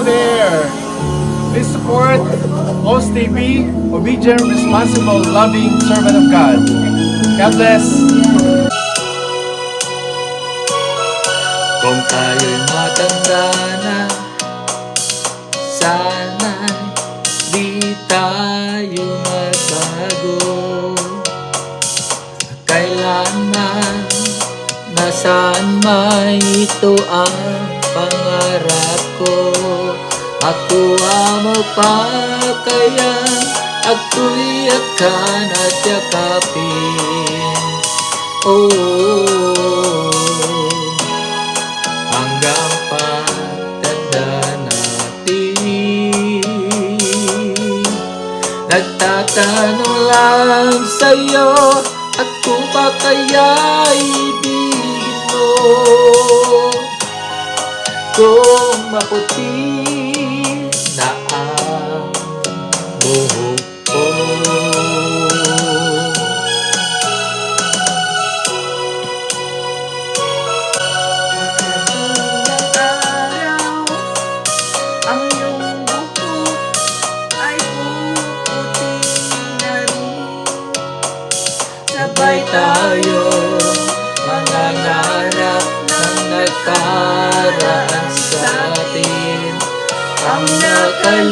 there! Please support Host TV, obedient, responsible, loving servant of God. God bless! Kung tayo'y matanda na, sana'y di tayo magbago. Kailanman, nasaan man ito ang pangarap ko. Ako mo pa kaya ako'y akan at yakapin. Oh, hanggang pagtanda natin. Nagtatanong lang sa'yo, ako ba kaya ibigin mo? Kung maputi na ang buhok ko. Ang iyong buhok ay puputi na rin. Sabay tayo mangangarap ng nakaraan sa atin. Ang nakalipas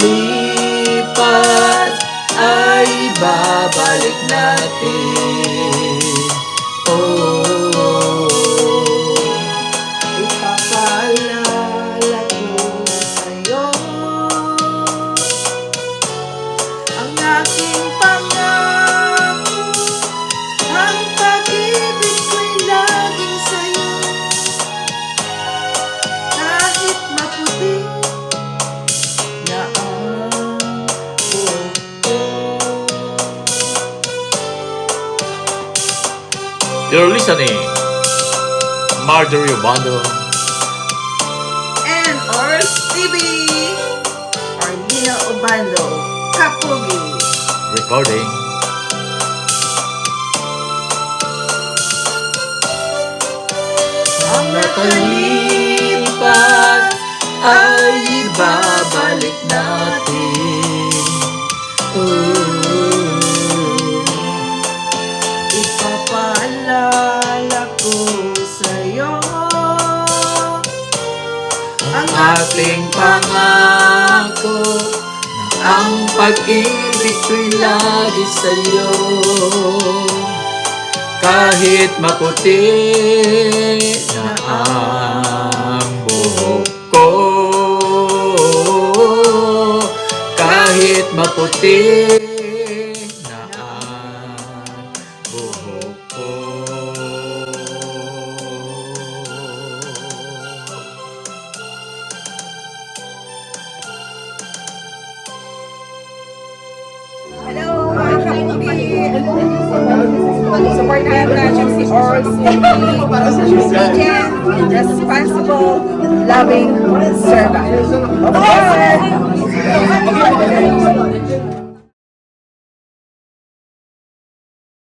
ay babalik natin. Oh, Ipapaalala ko sa'yo ang aking pangako. Ang pag-ibig ko'y laging sa'yo. Kahit maputi na ang buhok ko. you're listening, Marjorie Obando. And Ors TV, Arlina Obando, Kapugi. Recording. Ang nakalipas ay ibabalik natin. Ipapaalala ko sa'yo Ang ating pangako na ang pag-ibig ko'y lagi sa'yo. Kahit maputi na ang buhok ko, kahit maputi na ang buhok ko. Hello mga kapugi! Supportahan natin si Ors TV, obedient, responsible, loving servant of God.